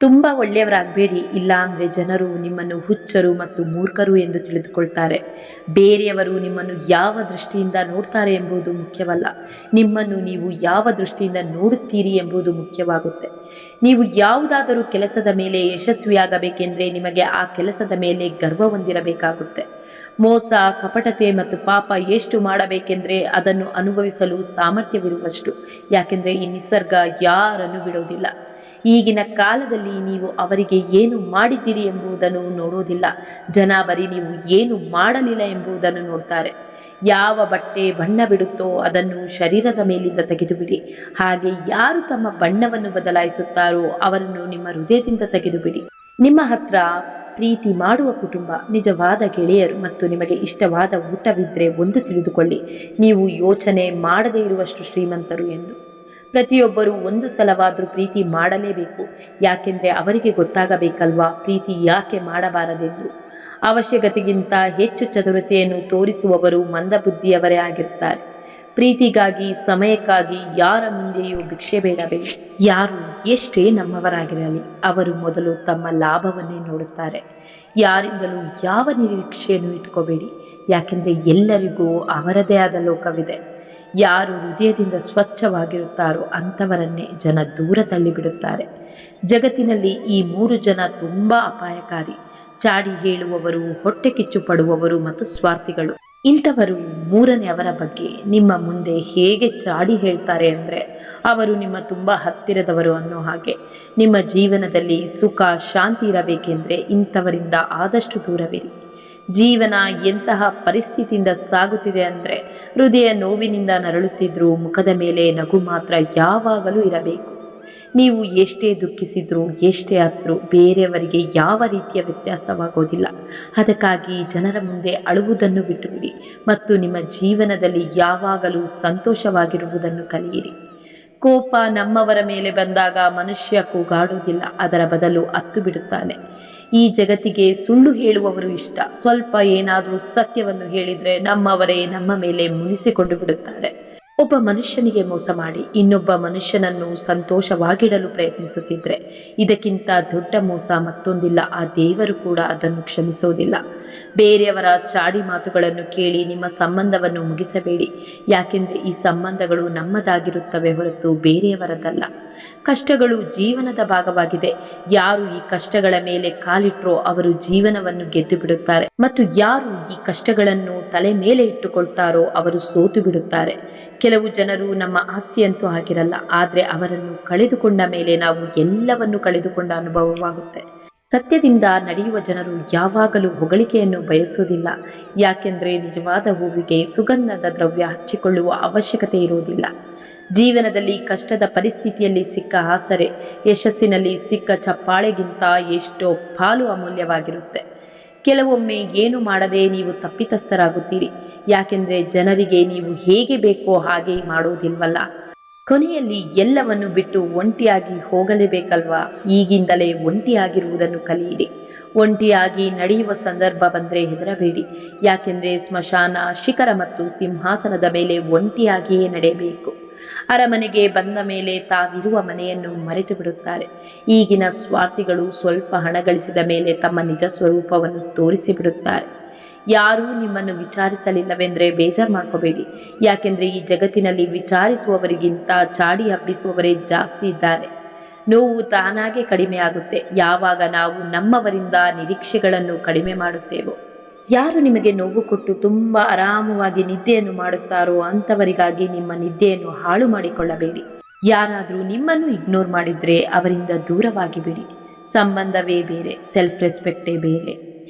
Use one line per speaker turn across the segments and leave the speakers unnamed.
ತುಂಬಾ ಒಳ್ಳೆಯವರಾಗಬೇಡಿ, ಇಲ್ಲ ಅಂದ್ರೆ ಜನರು ನಿಮ್ಮನ್ನು ಹುಚ್ಚರು ಮತ್ತು ಮೂರ್ಖರು ಎಂದು ತಿಳಿದುಕೊಳ್ತಾರೆ. ಬೇರೆಯವರು ನಿಮ್ಮನ್ನು ಯಾವ ದೃಷ್ಟಿಯಿಂದ ನೋಡ್ತಾರೆ ಎಂಬುದು ಮುಖ್ಯವಲ್ಲ, ನಿಮ್ಮನ್ನು ನೀವು ಯಾವ ದೃಷ್ಟಿಯಿಂದ ನೋಡುತ್ತೀರಿ ಎಂಬುದು ಮುಖ್ಯವಾಗುತ್ತೆ. ನೀವು ಯಾವುದಾದರೂ ಕೆಲಸದ ಮೇಲೆ ಯಶಸ್ವಿಯಾಗಬೇಕೆಂದ್ರೆ ನಿಮಗೆ ಆ ಕೆಲಸದ ಮೇಲೆ ಗರ್ವ ಹೊಂದಿರಬೇಕಾಗುತ್ತೆ. ಮೋಸ, ಕಪಟತೆ ಮತ್ತು ಪಾಪ ಎಷ್ಟು ಮಾಡಬೇಕೆಂದ್ರೆ ಅದನ್ನು ಅನುಭವಿಸಲು ಸಾಮರ್ಥ್ಯವಿರುವಷ್ಟು. ಯಾಕೆಂದ್ರೆ ಈ ನಿಸರ್ಗ ಯಾರನ್ನು ಬಿಡೋದಿಲ್ಲ. ಈಗಿನ ಕಾಲದಲ್ಲಿ ನೀವು ಅವರಿಗೆ ಏನು ಮಾಡಿದ್ದೀರಿ ಎಂಬುದನ್ನು ನೋಡೋದಿಲ್ಲ, ಜನ ಬರೀ ನೀವು ಏನು ಮಾಡಲಿಲ್ಲ ಎಂಬುದನ್ನು ನೋಡ್ತಾರೆ. ಯಾವ ಬಟ್ಟೆ ಬಣ್ಣ ಬಿಡುತ್ತೋ ಅದನ್ನು ಶರೀರದ ಮೇಲಿಂದ ತೆಗೆದುಬಿಡಿ. ಹಾಗೆ ಯಾರು ತಮ್ಮ ಬಣ್ಣವನ್ನು ಬದಲಾಯಿಸುತ್ತಾರೋ ಅವರನ್ನು ನಿಮ್ಮ ಹೃದಯದಿಂದ ತೆಗೆದುಬಿಡಿ. ನಿಮ್ಮ ಹತ್ರ ಪ್ರೀತಿ ಮಾಡುವ ಕುಟುಂಬ, ನಿಜವಾದ ಗೆಳೆಯರು ಮತ್ತು ನಿಮಗೆ ಇಷ್ಟವಾದ ಊಟವಿದ್ರೆ ಒಂದು ತಿಳಿದುಕೊಳ್ಳಿ, ನೀವು ಯೋಚನೆ ಮಾಡದೇ ಇರುವಷ್ಟು ಶ್ರೀಮಂತರು ಎಂದು. ಪ್ರತಿಯೊಬ್ಬರೂ ಒಂದು ಸಲವಾದರೂ ಪ್ರೀತಿ ಮಾಡಲೇಬೇಕು. ಯಾಕೆಂದ್ರೆ ಅವರಿಗೆ ಗೊತ್ತಾಗಬೇಕಲ್ವಾ ಪ್ರೀತಿ ಯಾಕೆ ಮಾಡಬಾರದೆಂದು. ಅವಶ್ಯಕತೆಗಿಂತ ಹೆಚ್ಚು ಚತುರತೆಯನ್ನು ತೋರಿಸುವವರು ಮಂದಬುದ್ಧಿಯವರೇ ಆಗಿರ್ತಾರೆ. ಪ್ರೀತಿಗಾಗಿ, ಸಮಯಕ್ಕಾಗಿ ಯಾರ ಮುಂದೆಯೂ ಭಿಕ್ಷೆ ಬೇಡಬೇಡಿ. ಯಾರು ಎಷ್ಟೇ ನಮ್ಮವರಾಗಿರಲಿ ಅವರು ಮೊದಲು ತಮ್ಮ ಲಾಭವನ್ನೇ ನೋಡುತ್ತಾರೆ. ಯಾರಿಂದಲೂ ಯಾವ ನಿರೀಕ್ಷೆಯನ್ನು ಇಟ್ಕೋಬೇಡಿ, ಯಾಕೆಂದ್ರೆ ಎಲ್ಲರಿಗೂ ಅವರದೇ ಆದ ಲೋಕವಿದೆ. ಯಾರು ಹೃದಯದಿಂದ ಸ್ವಚ್ಛವಾಗಿರುತ್ತಾರೋ ಅಂಥವರನ್ನೇ ಜನ ದೂರ ತಳ್ಳಿಬಿಡುತ್ತಾರೆ. ಜಗತ್ತಿನಲ್ಲಿ ಈ 3 ಜನ ತುಂಬಾ ಅಪಾಯಕಾರಿ: ಚಾಡಿ ಹೇಳುವವರು, ಹೊಟ್ಟೆ ಕಿಚ್ಚು ಪಡುವವರು ಮತ್ತು ಸ್ವಾರ್ಥಿಗಳು. ಇಂಥವರು ಮೂರನೆಯವರ ಬಗ್ಗೆ ನಿಮ್ಮ ಮುಂದೆ ಹೇಗೆ ಚಾಡಿ ಹೇಳ್ತಾರೆ ಅಂದ್ರೆ ಅವರು ನಿಮ್ಮ ತುಂಬಾ ಹತ್ತಿರದವರು ಅನ್ನೋ ಹಾಗೆ. ನಿಮ್ಮ ಜೀವನದಲ್ಲಿ ಸುಖ, ಶಾಂತಿ ಇರಬೇಕೆಂದ್ರೆ ಇಂಥವರಿಂದ ಆದಷ್ಟು ದೂರವಿರಿ. ಜೀವನ ಎಂತಹ ಪರಿಸ್ಥಿತಿಯಿಂದ ಸಾಗುತ್ತಿದೆ ಅಂದ್ರೆ ಹೃದಯ ನೋವಿನಿಂದ ನರಳುತ್ತಿದ್ರೂ ಮುಖದ ಮೇಲೆ ನಗು ಮಾತ್ರ ಯಾವಾಗಲೂ ಇರಬೇಕು. ನೀವು ಎಷ್ಟೇ ದುಃಖಿಸಿದ್ರೂ, ಎಷ್ಟೇ ಅತ್ತರೂ ಬೇರೆಯವರಿಗೆ ಯಾವ ರೀತಿಯ ವ್ಯತ್ಯಾಸವಾಗೋದಿಲ್ಲ. ಅದಕ್ಕಾಗಿ ಜನರ ಮುಂದೆ ಅಳುವುದನ್ನು ಬಿಟ್ಟುಬಿಡಿ ಮತ್ತು ನಿಮ್ಮ ಜೀವನದಲ್ಲಿ ಯಾವಾಗಲೂ ಸಂತೋಷವಾಗಿರುವುದನ್ನು ಕಲಿಯಿರಿ. ಕೋಪ ನಮ್ಮವರ ಮೇಲೆ ಬಂದಾಗ ಮನುಷ್ಯ ಕೂಗಾಡುವುದಿಲ್ಲ, ಅದರ ಬದಲು ಅತ್ತು ಬಿಡುತ್ತಾನೆ. ಈ ಜಗತ್ತಿಗೆ ಸುಳ್ಳು ಹೇಳುವವರು ಇಷ್ಟ. ಸ್ವಲ್ಪ ಏನಾದರೂ ಸತ್ಯವನ್ನು ಹೇಳಿದ್ರೆ ನಮ್ಮವರೇ ನಮ್ಮ ಮೇಲೆ ಮುನಿಸಿಕೊಂಡು ಬಿಡುತ್ತಾರೆ. ಒಬ್ಬ ಮನುಷ್ಯನಿಗೆ ಮೋಸ ಮಾಡಿ ಇನ್ನೊಬ್ಬ ಮನುಷ್ಯನನ್ನು ಸಂತೋಷವಾಗಿಡಲು ಪ್ರಯತ್ನಿಸುತ್ತಿದ್ರೆ ಇದಕ್ಕಿಂತ ದೊಡ್ಡ ಮೋಸ ಮತ್ತೊಂದಿಲ್ಲ. ಆ ದೇವರು ಕೂಡ ಅದನ್ನು ಕ್ಷಮಿಸೋದಿಲ್ಲ. ಬೇರೆಯವರ ಚಾಡಿ ಮಾತುಗಳನ್ನು ಕೇಳಿ ನಿಮ್ಮ ಸಂಬಂಧವನ್ನು ಮುಗಿಸಬೇಡಿ. ಯಾಕೆಂದ್ರೆ ಈ ಸಂಬಂಧಗಳು ನಮ್ಮದಾಗಿರುತ್ತವೆ ಹೊರತು ಬೇರೆಯವರದಲ್ಲ. ಕಷ್ಟಗಳು ಜೀವನದ ಭಾಗವಾಗಿದೆ. ಯಾರು ಈ ಕಷ್ಟಗಳ ಮೇಲೆ ಕಾಲಿಟ್ರೋ ಅವರು ಜೀವನವನ್ನು ಗೆದ್ದು ಬಿಡುತ್ತಾರೆ ಮತ್ತು ಯಾರು ಈ ಕಷ್ಟಗಳನ್ನು ತಲೆ ಮೇಲೆ ಇಟ್ಟುಕೊಳ್ತಾರೋ ಅವರು ಸೋತು ಬಿಡುತ್ತಾರೆ. ಕೆಲವು ಜನರು ನಮ್ಮ ಆಸ್ತಿಯಂತೂ ಆಗಿರಲ್ಲ, ಆದ್ರೆ ಅವರನ್ನು ಕಳೆದುಕೊಂಡ ಮೇಲೆ ನಾವು ಎಲ್ಲವನ್ನು ಕಳೆದುಕೊಂಡ ಅನುಭವವಾಗುತ್ತೆ. ಸತ್ಯದಿಂದ ನಡೆಯುವ ಜನರು ಯಾವಾಗಲೂ ಹೊಗಳಿಕೆಯನ್ನು ಬಯಸುವುದಿಲ್ಲ. ಯಾಕೆಂದ್ರೆ ನಿಜವಾದ ಹೂವಿಗೆ ಸುಗಂಧದ ದ್ರವ್ಯ ಹಚ್ಚಿಕೊಳ್ಳುವ ಅವಶ್ಯಕತೆ ಇರುವುದಿಲ್ಲ. ಜೀವನದಲ್ಲಿ ಕಷ್ಟದ ಪರಿಸ್ಥಿತಿಯಲ್ಲಿ ಸಿಕ್ಕ ಆಸರೆ ಯಶಸ್ಸಿನಲ್ಲಿ ಸಿಕ್ಕ ಚಪ್ಪಾಳೆಗಿಂತ ಎಷ್ಟೋ ಪಾಲು ಅಮೂಲ್ಯವಾಗಿರುತ್ತೆ. ಕೆಲವೊಮ್ಮೆ ಏನು ಮಾಡದೆ ನೀವು ತಪ್ಪಿತಸ್ಥರಾಗುತ್ತೀರಿ. ಯಾಕೆಂದ್ರೆ ಜನರಿಗೆ ನೀವು ಹೇಗೆ ಬೇಕೋ ಹಾಗೆ ಮಾಡೋದಿಲ್ವಲ್ಲ. ಕೊನೆಯಲ್ಲಿ ಎಲ್ಲವನ್ನು ಬಿಟ್ಟು ಒಂಟಿಯಾಗಿ ಹೋಗಲೇಬೇಕಲ್ವಾ? ಈಗಿಂದಲೇ ಒಂಟಿಯಾಗಿರುವುದನ್ನು ಕಲಿಯಿರಿ. ಒಂಟಿಯಾಗಿ ನಡೆಯುವ ಸಂದರ್ಭ ಬಂದರೆ ಹೆದರಬೇಡಿ. ಯಾಕೆಂದ್ರೆ ಸ್ಮಶಾನ, ಶಿಖರ ಮತ್ತು ಸಿಂಹಾಸನದ ಮೇಲೆ ಒಂಟಿಯಾಗಿಯೇ ನಡೆಯಬೇಕು. ಅರಮನೆಗೆ ಬಂದ ಮೇಲೆ ತಾವಿರುವ ಮನೆಯನ್ನು ಮರೆತು ಬಿಡುತ್ತಾರೆ. ಈಗಿನ ಸ್ವಾರ್ಥಿಗಳು ಸ್ವಲ್ಪ ಹಣ ಗಳಿಸಿದ ಮೇಲೆ ತಮ್ಮ ನಿಜ ಸ್ವರೂಪವನ್ನು ತೋರಿಸಿ ಬಿಡುತ್ತಾರೆ. ಯಾರೂ ನಿಮ್ಮನ್ನು ವಿಚಾರಿಸಲಿಲ್ಲವೆಂದ್ರೆ ಬೇಜಾರು ಮಾಡ್ಕೋಬೇಡಿ. ಯಾಕೆಂದ್ರೆ ಈ ಜಗತ್ತಿನಲ್ಲಿ ವಿಚಾರಿಸುವವರಿಗಿಂತ ಚಾಡಿ ಹಬ್ಬಿಸುವವರೇ ಜಾಸ್ತಿ ಇದ್ದಾರೆ. ನೋವು ತಾನಾಗೆ ಕಡಿಮೆ ಆಗುತ್ತೆ ಯಾವಾಗ ನಾವು ನಮ್ಮವರಿಂದ ನಿರೀಕ್ಷೆಗಳನ್ನು ಕಡಿಮೆ ಮಾಡುತ್ತೇವೋ. ಯಾರು ನಿಮಗೆ ನೋವು ಕೊಟ್ಟು ತುಂಬಾ ಆರಾಮವಾಗಿ ನಿದ್ದೆಯನ್ನು ಮಾಡುತ್ತಾರೋ ಅಂಥವರಿಗಾಗಿ ನಿಮ್ಮ ನಿದ್ದೆಯನ್ನು ಹಾಳು ಮಾಡಿಕೊಳ್ಳಬೇಡಿ. ಯಾರಾದರೂ ನಿಮ್ಮನ್ನು ಇಗ್ನೋರ್ ಮಾಡಿದ್ರೆ ಅವರಿಂದ ದೂರವಾಗಿ ಬಿಡಿ. ಸಂಬಂಧವೇ ಬೇರೆ, ಸೆಲ್ಫ್ ರೆಸ್ಪೆಕ್ಟೇ ಬೇರೆ.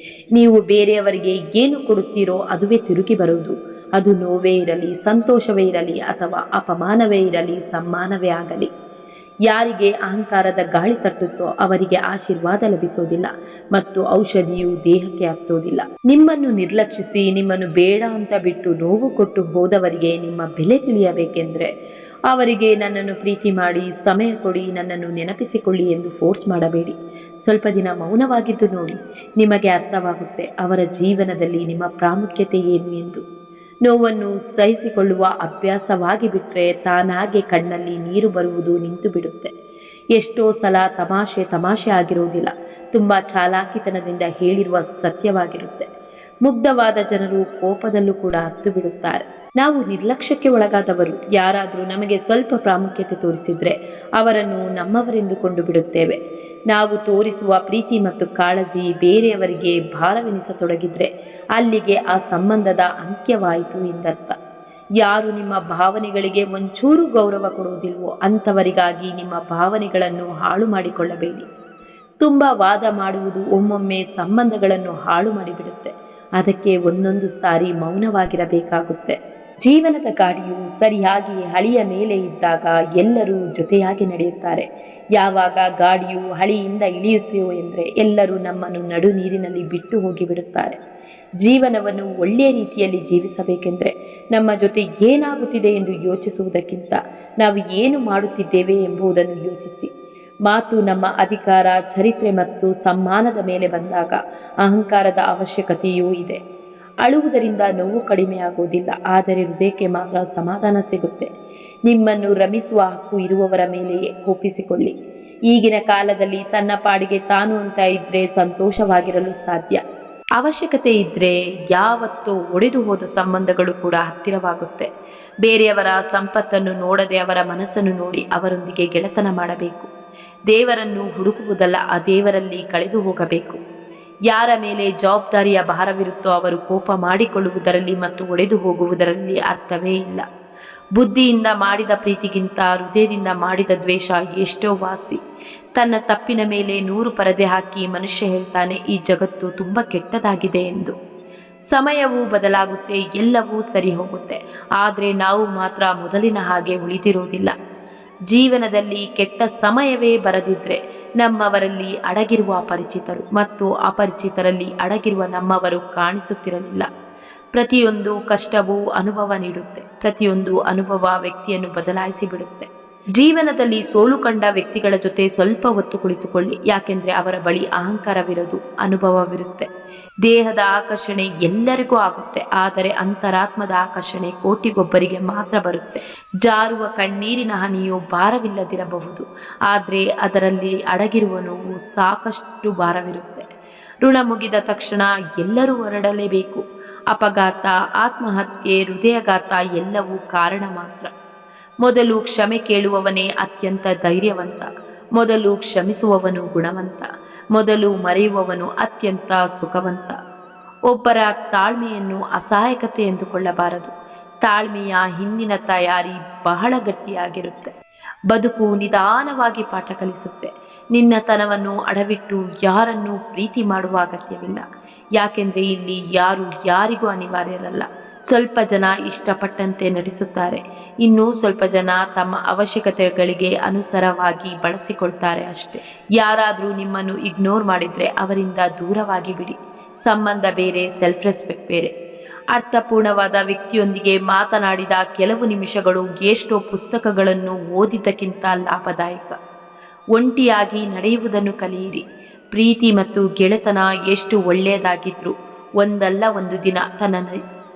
ನೀವು ಬೇರೆಯವರಿಗೆ ಏನು ಕೊಡುತ್ತೀರೋ ಅದುವೇ ತಿರುಗಿ ಬರುವುದು. ಅದು ನೋವೇ ಇರಲಿ, ಸಂತೋಷವೇ ಇರಲಿ ಅಥವಾ ಅಪಮಾನವೇ ಇರಲಿ, ಸಮ್ಮಾನವೇ ಆಗಲಿ. ಯಾರಿಗೆ ಅಹಂಕಾರದ ಗಾಳಿ ತಟ್ಟುತ್ತೋ ಅವರಿಗೆ ಆಶೀರ್ವಾದ ಲಭಿಸೋದಿಲ್ಲ ಮತ್ತು ಔಷಧಿಯು ದೇಹಕ್ಕೆ ಹತ್ತೋದಿಲ್ಲ. ನಿಮ್ಮನ್ನು ನಿರ್ಲಕ್ಷಿಸಿ ನಿಮ್ಮನ್ನು ಬೇಡ ಅಂತ ಬಿಟ್ಟು ನೋವು ಕೊಟ್ಟು ಹೋದವರಿಗೆ ನಿಮ್ಮ ಬೆಲೆ ತಿಳಿಯಬೇಕೆಂದ್ರೆ ಅವರಿಗೆ ನನ್ನನ್ನು ಪ್ರೀತಿ ಮಾಡಿ, ಸಮಯ ಕೊಡಿ, ನನ್ನನ್ನು ನೆನಪಿಸಿಕೊಳ್ಳಿ ಎಂದು ಫೋರ್ಸ್ ಮಾಡಬೇಡಿ. ಸ್ವಲ್ಪ ದಿನ ಮೌನವಾಗಿದ್ದು ನೋಡಿ, ನಿಮಗೆ ಅರ್ಥವಾಗುತ್ತೆ ಅವರ ಜೀವನದಲ್ಲಿ ನಿಮ್ಮ ಪ್ರಾಮುಖ್ಯತೆ ಏನು ಎಂದು. ನೋವನ್ನು ಸಹಿಸಿಕೊಳ್ಳುವ ಅಭ್ಯಾಸವಾಗಿ ಬಿಟ್ಟರೆ ತಾನಾಗೆ ಕಣ್ಣಲ್ಲಿ ನೀರು ಬರುವುದು ನಿಂತು ಬಿಡುತ್ತೆ. ಎಷ್ಟೋ ಸಲ ತಮಾಷೆ ಆಗಿರುವುದಿಲ್ಲ, ತುಂಬ ಚಾಲಾಕಿತನದಿಂದ ಹೇಳಿರುವ ಸತ್ಯವಾಗಿರುತ್ತೆ. ಮುಗ್ಧವಾದ ಜನರು ಕೋಪದಲ್ಲೂ ಕೂಡ ಹತ್ತು ಬಿಡುತ್ತಾರೆ. ನಾವು ನಿರ್ಲಕ್ಷ್ಯಕ್ಕೆ ಒಳಗಾದವರು. ಯಾರಾದರೂ ನಮಗೆ ಸ್ವಲ್ಪ ಪ್ರಾಮುಖ್ಯತೆ ತೋರಿಸಿದ್ರೆ ಅವರನ್ನು ನಮ್ಮವರೆಂದುಕೊಂಡು ಬಿಡುತ್ತೇವೆ. ನಾವು ತೋರಿಸುವ ಪ್ರೀತಿ ಮತ್ತು ಕಾಳಜಿ ಬೇರೆಯವರಿಗೆ ಭಾರವೆನಿಸತೊಡಗಿದ್ರೆ ಅಲ್ಲಿಗೆ ಆ ಸಂಬಂಧದ ಅಂತ್ಯವಾಯಿತು ಎಂದರ್ಥ. ಯಾರು ನಿಮ್ಮ ಭಾವನೆಗಳಿಗೆ ಒಂಚೂರು ಗೌರವ ಕೊಡುವುದಿಲ್ವೋ ಅಂಥವರಿಗಾಗಿ ನಿಮ್ಮ ಭಾವನೆಗಳನ್ನು ಹಾಳು ಮಾಡಿಕೊಳ್ಳಬೇಡಿ. ತುಂಬ ವಾದ ಮಾಡುವುದು ಒಮ್ಮೊಮ್ಮೆ ಸಂಬಂಧಗಳನ್ನು ಹಾಳು ಮಾಡಿಬಿಡುತ್ತೆ. ಅದಕ್ಕೆ ಒಂದೊಂದು ಸಾರಿ ಮೌನವಾಗಿರಬೇಕಾಗುತ್ತೆ. ಜೀವನದ ಗಾಡಿಯು ಸರಿಯಾಗಿ ಹಳಿಯ ಮೇಲೆ ಇದ್ದಾಗ ಎಲ್ಲರೂ ಜೊತೆಯಾಗಿ ನಡೆಯುತ್ತಾರೆ. ಯಾವಾಗ ಗಾಡಿಯು ಹಳಿಯಿಂದ ಇಳಿಯುತ್ತೇವೋ ಎಂದರೆ ಎಲ್ಲರೂ ನಮ್ಮನ್ನು ನಡು ನೀರಿನಲ್ಲಿ ಬಿಟ್ಟು ಹೋಗಿಬಿಡುತ್ತಾರೆ. ಜೀವನವನ್ನು ಒಳ್ಳೆಯ ರೀತಿಯಲ್ಲಿ ಜೀವಿಸಬೇಕೆಂದರೆ ನಮ್ಮ ಜೊತೆ ಏನಾಗುತ್ತಿದೆ ಎಂದು ಯೋಚಿಸುವುದಕ್ಕಿಂತ ನಾವು ಏನು ಮಾಡುತ್ತಿದ್ದೇವೆ ಎಂಬುದನ್ನು ಯೋಚಿಸಿ. ಮಾತು ನಮ್ಮ ಅಧಿಕಾರ, ಚರಿತ್ರೆ ಮತ್ತು ಸಮ್ಮಾನದ ಮೇಲೆ ಬಂದಾಗ ಅಹಂಕಾರದ ಅವಶ್ಯಕತೆಯೂ ಇದೆ. ಅಳುವುದರಿಂದ ನೋವು ಕಡಿಮೆಯಾಗುವುದಿಲ್ಲ, ಆದರೆ ಹೃದಯಕ್ಕೆ ಮಾತ್ರ ಸಮಾಧಾನ ಸಿಗುತ್ತೆ. ನಿಮ್ಮನ್ನು ರಮಿಸುವ ಹಕ್ಕು ಇರುವವರ ಮೇಲೆಯೇ ಒಪ್ಪಿಸಿಕೊಳ್ಳಿ. ಈಗಿನ ಕಾಲದಲ್ಲಿ ತನ್ನ ಪಾಡಿಗೆ ತಾನು ಅಂತ ಇದ್ರೆ ಸಂತೋಷವಾಗಿರಲು ಸಾಧ್ಯ. ಅವಶ್ಯಕತೆ ಇದ್ರೆ ಯಾವತ್ತೋ ಒಡೆದು ಹೋದ ಸಂಬಂಧಗಳು ಕೂಡ ಹತ್ತಿರವಾಗುತ್ತೆ. ಬೇರೆಯವರ ಸಂಪತ್ತನ್ನು ನೋಡದೆ ಅವರ ಮನಸ್ಸನ್ನು ನೋಡಿ ಅವರೊಂದಿಗೆ ಗೆಳೆತನ ಮಾಡಬೇಕು. ದೇವರನ್ನು ಹುಡುಕುವುದಲ್ಲ, ಆ ದೇವರಲ್ಲಿ ಕಳೆದು ಹೋಗಬೇಕು. ಯಾರ ಮೇಲೆ ಜವಾಬ್ದಾರಿಯ ಭಾರವಿರುತ್ತೋ ಅವರು ಕೋಪ ಮಾಡಿಕೊಳ್ಳುವುದರಲ್ಲಿ ಮತ್ತು ಒಡೆದು ಹೋಗುವುದರಲ್ಲಿ ಅರ್ಥವೇ ಇಲ್ಲ. ಬುದ್ಧಿಯಿಂದ ಮಾಡಿದ ಪ್ರೀತಿಗಿಂತ ಹೃದಯದಿಂದ ಮಾಡಿದ ದ್ವೇಷ ಎಷ್ಟೋ ವಾಸಿ. ತನ್ನ ತಪ್ಪಿನ ಮೇಲೆ 100 ಪರದೆ ಹಾಕಿ ಮನುಷ್ಯ ಹೇಳ್ತಾನೆ, ಈ ಜಗತ್ತು ತುಂಬ ಕೆಟ್ಟದಾಗಿದೆ ಎಂದು. ಸಮಯವು ಬದಲಾಗುತ್ತೆ, ಎಲ್ಲವೂ ಸರಿ ಹೋಗುತ್ತೆ, ಆದರೆ ನಾವು ಮಾತ್ರ ಮೊದಲಿನ ಹಾಗೆ ಉಳಿದಿರುವುದಿಲ್ಲ. ಜೀವನದಲ್ಲಿ ಕೆಟ್ಟ ಸಮಯವೇ ಬರದಿದ್ರೆ ನಮ್ಮವರಲ್ಲಿ ಅಡಗಿರುವ ಅಪರಿಚಿತರು ಮತ್ತು ಅಪರಿಚಿತರಲ್ಲಿ ಅಡಗಿರುವ ನಮ್ಮವರು ಕಾಣಿಸುತ್ತಿರಲಿಲ್ಲ. ಪ್ರತಿಯೊಂದು ಕಷ್ಟವೂ ಅನುಭವ ನೀಡುತ್ತೆ. ಪ್ರತಿಯೊಂದು ಅನುಭವ ವ್ಯಕ್ತಿಯನ್ನು ಬದಲಾಯಿಸಿ ಬಿಡುತ್ತೆ. ಜೀವನದಲ್ಲಿ ಸೋಲು ಕಂಡ ವ್ಯಕ್ತಿಗಳ ಜೊತೆ ಸ್ವಲ್ಪ ಹೊತ್ತು ಕುಳಿತುಕೊಳ್ಳಿ. ಯಾಕೆಂದ್ರೆ ಅವರ ಬಳಿ ಅಹಂಕಾರವಿರೋದು, ಅನುಭವವಿರುತ್ತೆ. ದೇಹದ ಆಕರ್ಷಣೆ ಎಲ್ಲರಿಗೂ ಆಗುತ್ತೆ, ಆದರೆ ಅಂತರಾತ್ಮದ ಆಕರ್ಷಣೆ ಕೋಟಿಗೊಬ್ಬರಿಗೆ ಮಾತ್ರ ಬರುತ್ತೆ. ಜಾರುವ ಕಣ್ಣೀರಿನ ಹನಿಯು ಭಾರವಿಲ್ಲದಿರಬಹುದು, ಆದರೆ ಅದರಲ್ಲಿ ಅಡಗಿರುವ ನೋವು ಸಾಕಷ್ಟು ಭಾರವಿರುತ್ತೆ. ಋಣ ಮುಗಿದ ತಕ್ಷಣ ಎಲ್ಲರೂ ಹೊರಡಲೇಬೇಕು. ಅಪಘಾತ, ಆತ್ಮಹತ್ಯೆ, ಹೃದಯಘಾತ ಎಲ್ಲವೂ ಕಾರಣ ಮಾತ್ರ. ಮೊದಲು ಕ್ಷಮೆ ಕೇಳುವವನೇ ಅತ್ಯಂತ ಧೈರ್ಯವಂತ. ಮೊದಲು ಕ್ಷಮಿಸುವವನು ಗುಣವಂತ. ಮೊದಲು ಮರೆಯುವವನು ಅತ್ಯಂತ ಸುಖವಂತ. ಒಬ್ಬರ ತಾಳ್ಮೆಯನ್ನು ಅಸಹಾಯಕತೆ ಎಂದುಕೊಳ್ಳಬಾರದು. ತಾಳ್ಮೆಯ ಹಿಂದಿನ ತಯಾರಿ ಬಹಳ ಗಟ್ಟಿಯಾಗಿರುತ್ತೆ. ಬದುಕು ನಿಧಾನವಾಗಿ ಪಾಠ ಕಲಿಸುತ್ತೆ. ನಿನ್ನತನವನ್ನು ಅಡವಿಟ್ಟು ಯಾರನ್ನೂ ಪ್ರೀತಿ ಮಾಡುವ ಅಗತ್ಯವಿಲ್ಲ. ಯಾಕೆಂದ್ರೆ ಇಲ್ಲಿ ಯಾರು ಯಾರಿಗೂ ಅನಿವಾರ್ಯರಲ್ಲ. ಸ್ವಲ್ಪ ಜನ ಇಷ್ಟಪಟ್ಟಂತೆ ನಟಿಸುತ್ತಾರೆ, ಇನ್ನೂ ಸ್ವಲ್ಪ ಜನ ತಮ್ಮ ಅವಶ್ಯಕತೆಗಳಿಗೆ ಅನುಸಾರವಾಗಿ ಬಳಸಿಕೊಳ್ತಾರೆ ಅಷ್ಟೆ. ಯಾರಾದರೂ ನಿಮ್ಮನ್ನು ಇಗ್ನೋರ್ ಮಾಡಿದ್ರೆ ಅವರಿಂದ ದೂರವಾಗಿ ಬಿಡಿ. ಸಂಬಂಧ ಬೇರೆ, ಸೆಲ್ಫ್ ರೆಸ್ಪೆಕ್ಟ್ ಬೇರೆ. ಅರ್ಥಪೂರ್ಣವಾದ ವ್ಯಕ್ತಿಯೊಂದಿಗೆ ಮಾತನಾಡಿದ ಕೆಲವು ನಿಮಿಷಗಳು ಎಷ್ಟೋ ಪುಸ್ತಕಗಳನ್ನು ಓದಿದ್ದಕ್ಕಿಂತ ಲಾಭದಾಯಕ. ಒಂಟಿಯಾಗಿ ನಡೆಯುವುದನ್ನು ಕಲಿಯಿರಿ. ಪ್ರೀತಿ ಮತ್ತು ಗೆಳೆತನ ಎಷ್ಟು ಒಳ್ಳೆಯದಾಗಿದ್ರೂ ಒಂದಲ್ಲ ಒಂದು ದಿನ ತನ್ನ